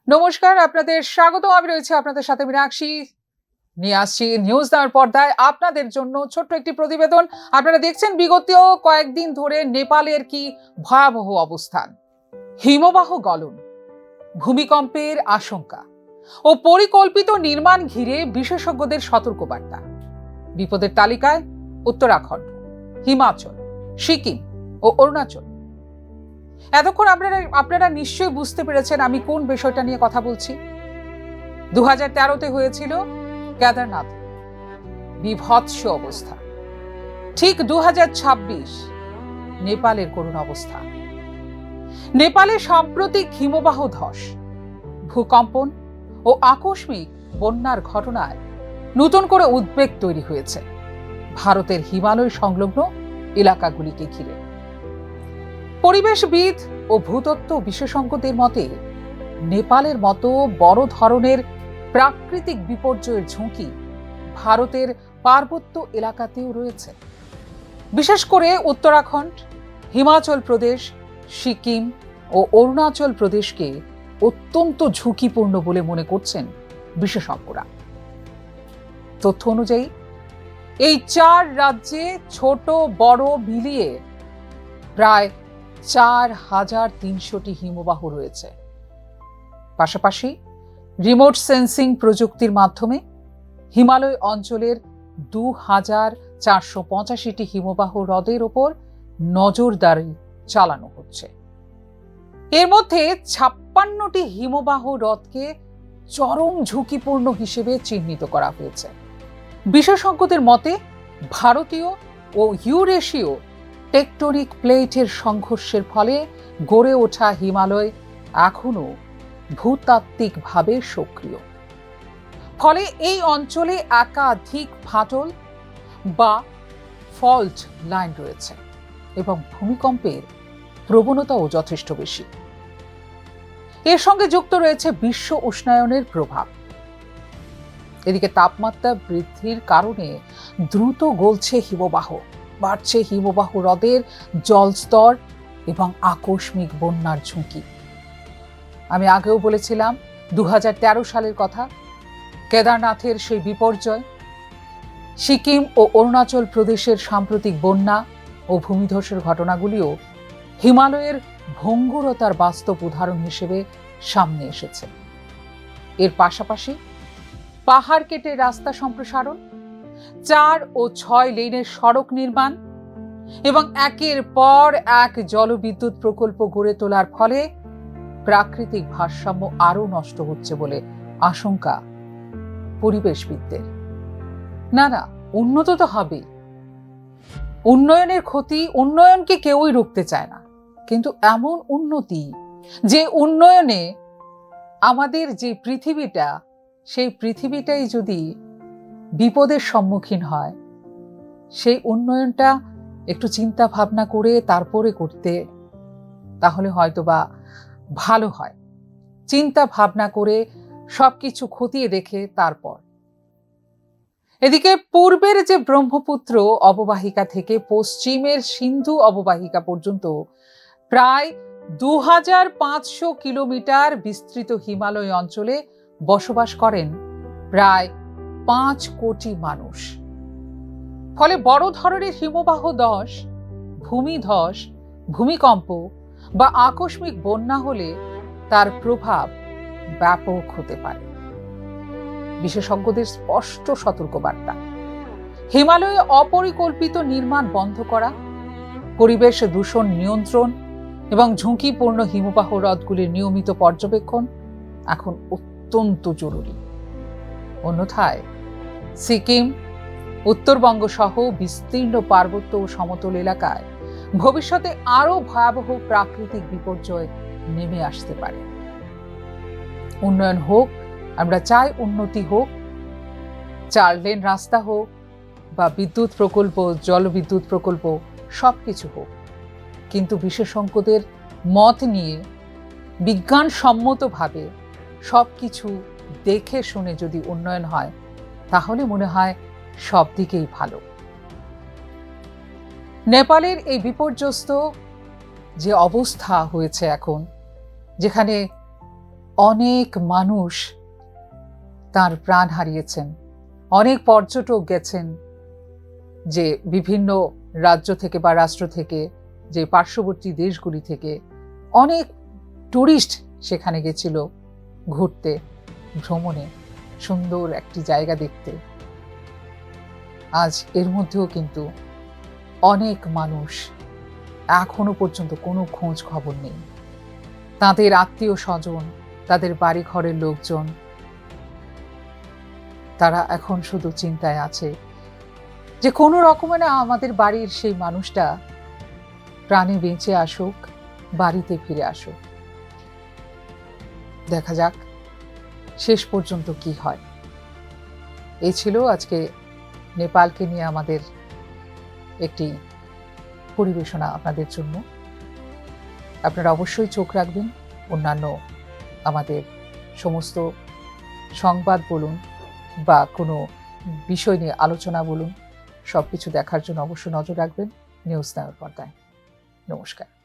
নমস্কার, আপনাদের স্বাগত। আমি রয়েছে আপনাদের সাথে মীনাক্ষী। নিয়ে আসছি নিউজ নাওর পর্দায় আপনাদের জন্য ছোট্ট একটি প্রতিবেদন। আপনারা দেখছেন বিগত কয়েকদিন ধরে নেপালের কি ভয়াবহ অবস্থান। হিমবাহ গলন, ভূমিকম্পের আশঙ্কা ও পরিকল্পিত নির্মাণ ঘিরে বিশেষজ্ঞদের সতর্কবার্তা। বিপদের তালিকায় উত্তরাখণ্ড, হিমাচল, সিকিম ও অরুণাচল। এতক্ষণ আপনারা নিশ্চয়ই বুঝতে পেরেছেন আমি কোন বিষয়টা নিয়ে কথা বলছি। 2013-তে হয়েছিল কেদারনাথ, বিভৎস অবস্থা। ঠিক 2026 নেপালের করুণ অবস্থা। নেপালে সাম্প্রতিক হিমবাহ ধস, ভূকম্পন ও আকস্মিক বন্যার ঘটনায় নতুন করে উদ্বেগ তৈরি হয়েছে ভারতের হিমালয় সংলগ্ন এলাকাগুলিকে ঘিরে। পরিবেশবিদ ও ভূতত্ত্ব বিশেষজ্ঞদের মতে নেপালের মতো বড় ধরনের প্রাকৃতিক বিপর্যয়ের ঝুঁকি ভারতের পার্বত্য এলাকাতেও রয়েছে। বিশেষ করে উত্তরাখণ্ড, হিমাচল প্রদেশ, সিকিম ও অরুণাচল প্রদেশকে অত্যন্ত ঝুঁকিপূর্ণ বলে মনে করছেন বিশেষজ্ঞরা। তথ্য অনুযায়ী এই 4 রাজ্যে ছোট বড় মিলিয়ে প্রায় 4300টি হিমবাহ রয়েছে। পাশাপাশি রিমোট সেন্সিং প্রযুক্তির মাধ্যমে হিমালয় অঞ্চলের 2485টি হিমবাহ হ্রদের ওপর নজরদারি চালানো হচ্ছে। এর মধ্যে 56টি হিমবাহ হ্রদকে চরম ঝুঁকিপূর্ণ হিসেবে চিহ্নিত করা হয়েছে। বিশেষজ্ঞদের মতে ভারতীয় ও ইউরেশীয় টেকটনিক প্লেটের সংঘর্ষের ফলে গড়ে ওঠা হিমালয় এখনো ভূতাত্ত্বিকভাবে সক্রিয়। ফলে এই অঞ্চলে একাধিক ফাটল বা ফল্ট লাইন রয়েছে এবং ভূমিকম্পের প্রবণতাও যথেষ্ট বেশি। এর সঙ্গে যুক্ত রয়েছে বিশ্ব উষ্ণায়নের প্রভাব। এদিকে তাপমাত্রা বৃদ্ধির কারণে দ্রুত গলছে হিমবাহ, বাড়ছে হিমবাহ হ্রদের জলস্তর এবং আকস্মিক বন্যার ঝুঁকি। আমি আগেও বলেছিলাম 2013 সালের কথা, কেদারনাথের সেই বিপর্যয়, সিকিম ও অরুণাচল প্রদেশের সাম্প্রতিক বন্যা ও ভূমিধসের ঘটনাগুলিও হিমালয়ের ভঙ্গুরতার বাস্তব উদাহরণ হিসেবে সামনে এসেছে। এর পাশাপাশি পাহাড় কেটে রাস্তা সম্প্রসারণ, 4 ও 6 লেনের সড়ক নির্মাণ এবং একের পর এক জলবিদ্যুৎ প্রকল্প গড়ে তোলার ফলে প্রাকৃতিক ভারসাম্য আরো নষ্ট হচ্ছে বলে আশঙ্কা পরিবেশবিদদের। না, উন্নত তো হবেই। উন্নয়নের ক্ষতি, উন্নয়নকে কেউই রুখতে চায় না, কিন্তু এমন উন্নতি যে উন্নয়নে আমাদের যে পৃথিবীটা, সেই পৃথিবীটাই যদি বিপদের সম্মুখীন হয়, সেই উন্নয়নটা একটু চিন্তা ভাবনা করে তারপরে করতে, তাহলে হয়তোবা ভালো হয়। চিন্তা ভাবনা করে সবকিছু খতিয়ে দেখে তারপর। এদিকে পূর্বের যে ব্রহ্মপুত্র অববাহিকা থেকে পশ্চিমের সিন্ধু অববাহিকা পর্যন্ত প্রায় 2500 কিলোমিটার বিস্তৃত হিমালয় অঞ্চলে বসবাস করেন প্রায় 5 কোটি মানুষ। ফলে বড় ধরনের হিমবাহ ধস, ভূমিধস, ভূমিকম্প বা আকস্মিক বন্যা হলে তার প্রভাব ব্যাপক হতে পারে। বিশেষজ্ঞদের স্পষ্ট সতর্কবার্তা: হিমালয়ে অপরিকল্পিত নির্মাণ বন্ধ করা, পরিবেশ দূষণ নিয়ন্ত্রণ এবং ঝুঁকিপূর্ণ হিমবাহ হ্রদগুলির নিয়মিত পর্যবেক্ষণ এখন অত্যন্ত জরুরি। অন্যথায় সিকিম, উত্তরবঙ্গ সহ বিস্তীর্ণ পার্বত্য ও সমতল এলাকায় ভবিষ্যতে আরো ভয়াবহ প্রাকৃতিক বিপর্যয় নেমে আসতে পারে। উন্নয়ন হোক, আমরা চাই উন্নতি হোক, 4 লেন রাস্তা হোক বা বিদ্যুৎ প্রকল্প, জলবিদ্যুৎ প্রকল্প, সবকিছু হোক, কিন্তু বিশেষজ্ঞদের মত নিয়ে বিজ্ঞানসম্মতভাবে সবকিছু দেখে শুনে যদি উন্নয়ন হয়, তাহলে মনে হয় সব দিকেই ভালো। নেপালের এই বিপর্যস্ত যে অবস্থা হয়েছে এখন, যেখানে অনেক মানুষ তার প্রাণ হারিয়েছেন, অনেক পর্যটক গেছেন, যে বিভিন্ন রাজ্য থেকে বা রাষ্ট্র থেকে, যে পার্শ্ববর্তী দেশগুলি থেকে অনেক টুরিস্ট সেখানে গেছিল ঘুরতে, ভ্রমণে, সুন্দর একটি জায়গা দেখতে। আজ এর মধ্যেও কিন্তু অনেক মানুষ এখনো পর্যন্ত কোনো খোঁজ খবর নেই। তাদের আত্মীয় স্বজন, তাদের বাড়ি ঘরের লোকজন, তারা এখন শুধু চিন্তায় আছে যে কোনো রকমে না আমাদের বাড়ির সেই মানুষটা প্রাণে বেঁচে আসুক, বাড়িতে ফিরে আসুক। দেখা যাক শেষ পর্যন্ত কি হয়। এই ছিল আজকে নেপালকে নিয়ে আমাদের একটি পরিবেশনা আপনাদের জন্য। আপনারা অবশ্যই চোখ রাখবেন অন্যান্য আমাদের সমস্ত সংবাদ বলুন বা কোনো বিষয় নিয়ে আলোচনা বলুন, সবকিছু দেখার জন্য অবশ্যই নজর রাখবেন নিউজ নাওয়ের পর্দায়। নমস্কার।